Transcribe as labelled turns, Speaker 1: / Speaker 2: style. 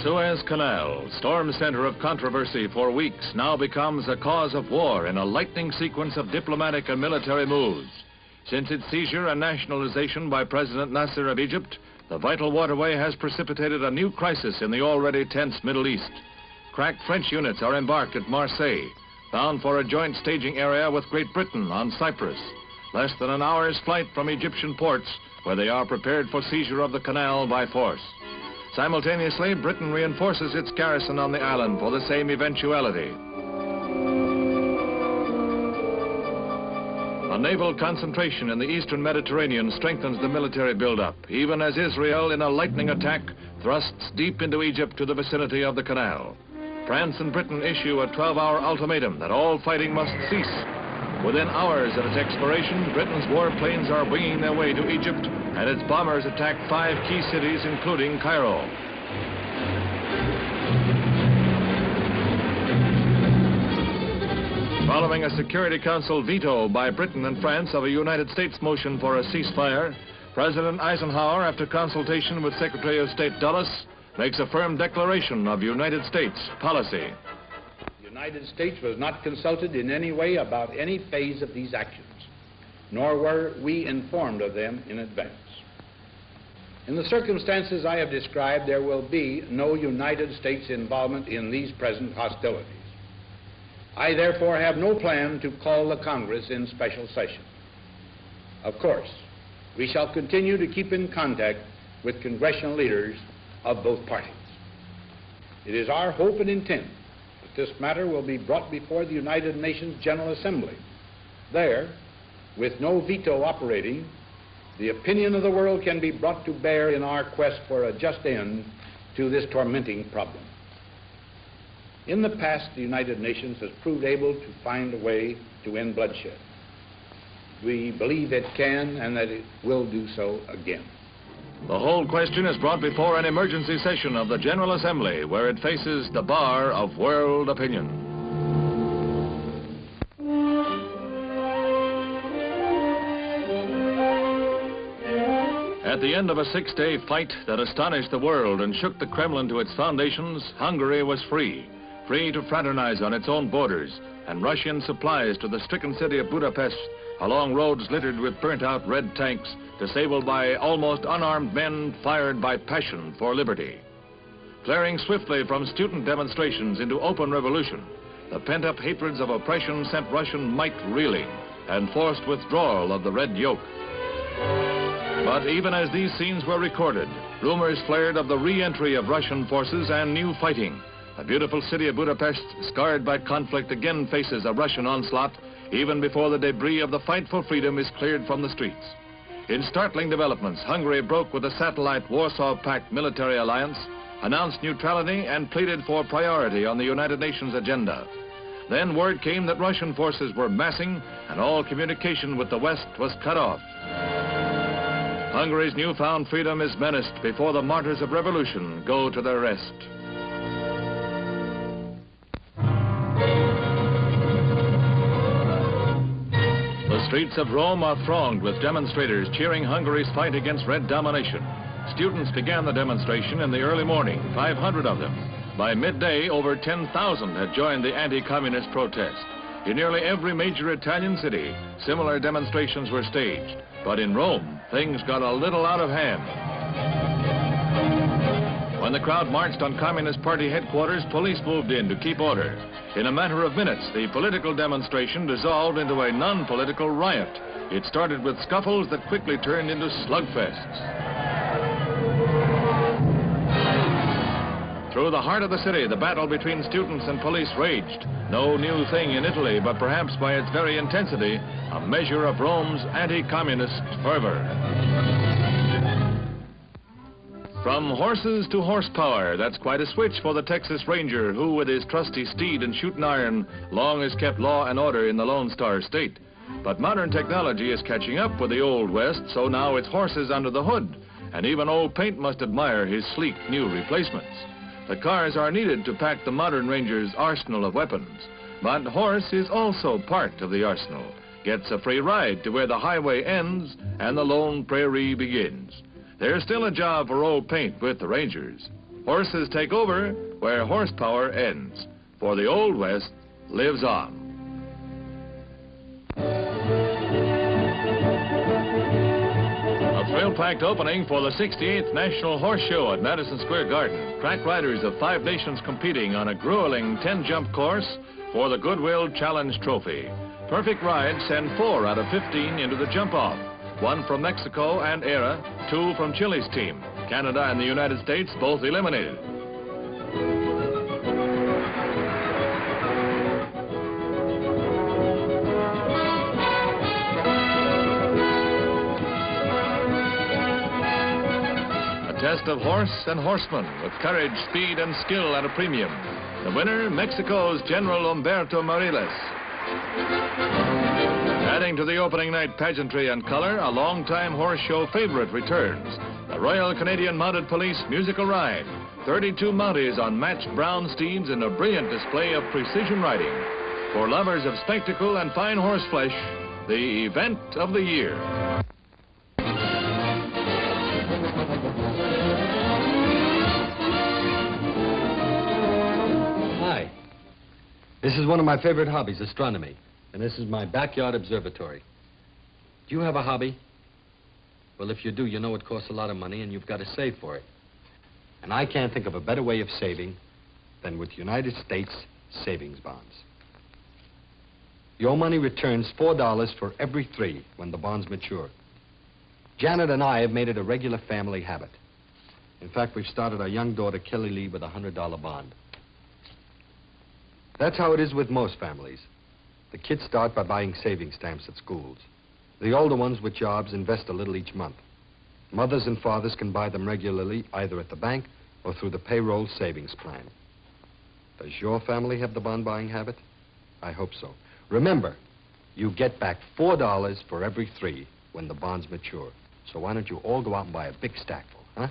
Speaker 1: Suez Canal, storm center of controversy for weeks, now becomes a cause of war in a lightning sequence of diplomatic and military moves. Since its seizure and nationalization by President Nasser of Egypt, the vital waterway has precipitated a new crisis in the already tense Middle East. Crack French units are embarked at Marseilles, bound for a joint staging area with Great Britain on Cyprus, less than an hour's flight from Egyptian ports, where they are prepared for seizure of the canal by force. Simultaneously, Britain reinforces its garrison on the island for the same eventuality. A naval concentration in the eastern Mediterranean strengthens the military buildup, even as Israel, in a lightning attack, thrusts deep into Egypt to the vicinity of the canal. France and Britain issue a 12-hour ultimatum that all fighting must cease. Within hours of its expiration, Britain's warplanes are winging their way to Egypt, and its bombers attack 5 key cities, including Cairo. Following a Security Council veto by Britain and France of a United States motion for a ceasefire, President Eisenhower, after consultation with Secretary of State Dulles, makes a firm declaration of United States policy.
Speaker 2: The United States was not consulted in any way about any phase of these actions, nor were we informed of them in advance. In the circumstances I have described, there will be no United States involvement in these present hostilities. I therefore have no plan to call the Congress in special session. Of course, we shall continue to keep in contact with congressional leaders of both parties. It is our hope and intent that this matter will be brought before the United Nations General Assembly. There, with no veto operating, the opinion of the world can be brought to bear in our quest for a just end to this tormenting problem. In the past, the United Nations has proved able to find a way to end bloodshed. We believe it can and that it will do so again.
Speaker 1: The whole question is brought before an emergency session of the General Assembly, where it faces the bar of world opinion. At the end of a 6-day fight that astonished the world and shook the Kremlin to its foundations, Hungary was free to fraternize on its own borders and rush in supplies to the stricken city of Budapest along roads littered with burnt-out red tanks, disabled by almost unarmed men fired by passion for liberty. Flaring swiftly from student demonstrations into open revolution, the pent-up hatreds of oppression sent Russian might reeling and forced withdrawal of the red yoke. But even as these scenes were recorded, rumors flared of the re-entry of Russian forces and new fighting. The beautiful city of Budapest, scarred by conflict, again faces a Russian onslaught, even before the debris of the fight for freedom is cleared from the streets. In startling developments, Hungary broke with the satellite Warsaw Pact military alliance, announced neutrality, and pleaded for priority on the United Nations agenda. Then word came that Russian forces were massing and all communication with the West was cut off. Hungary's newfound freedom is menaced before the martyrs of revolution go to their rest. The streets of Rome are thronged with demonstrators cheering Hungary's fight against red domination. Students began the demonstration in the early morning, 500 of them. By midday, over 10,000 had joined the anti-communist protest. In nearly every major Italian city, similar demonstrations were staged. But in Rome, things got a little out of hand. When the crowd marched on Communist Party headquarters, police moved in to keep order. In a matter of minutes, the political demonstration dissolved into a non-political riot. It started with scuffles that quickly turned into slugfests. Through the heart of the city, the battle between students and police raged. No new thing in Italy, but perhaps by its very intensity, a measure of Rome's anti-communist fervor. From horses to horsepower, that's quite a switch for the Texas Ranger, who with his trusty steed and shooting iron long has kept law and order in the Lone Star State. But modern technology is catching up with the Old West, so now it's horses under the hood, and even old paint must admire his sleek new replacements. The cars are needed to pack the modern Ranger's arsenal of weapons, but horse is also part of the arsenal, gets a free ride to where the highway ends and the lone prairie begins. There's still a job for old paint with the Rangers. Horses take over where horsepower ends, for the Old West lives on. A thrill-packed opening for the 68th National Horse Show at Madison Square Garden. Crack riders of 5 nations competing on a grueling 10-jump course for the Goodwill Challenge Trophy. Perfect rides send 4 out of 15 into the jump-off. 1 from Mexico and ERA, 2 from Chile's team. Canada and the United States both eliminated. A test of horse and horseman with courage, speed, and skill at a premium. The winner, Mexico's General Humberto Moriles. Adding to the opening night pageantry and color, a longtime horse show favorite returns. The Royal Canadian Mounted Police musical ride. 32 Mounties on matched brown steeds in a brilliant display of precision riding. For lovers of spectacle and fine horse flesh, the event of the year.
Speaker 3: Hi. This is one of my favorite hobbies, astronomy. And this is my backyard observatory. Do you have a hobby? Well, if you do, you know it costs a lot of money and you've got to save for it. And I can't think of a better way of saving than with United States savings bonds. Your money returns $4 for every 3 when the bonds mature. Janet and I have made it a regular family habit. In fact, we've started our young daughter, Kelly Lee, with a $100 bond. That's how it is with most families. The kids start by buying savings stamps at schools. The older ones with jobs invest a little each month. Mothers and fathers can buy them regularly, either at the bank or through the payroll savings plan. Does your family have the bond buying habit? I hope so. Remember, you get back $4 for every 3 when the bonds mature. So why don't you all go out and buy a big stack full, huh?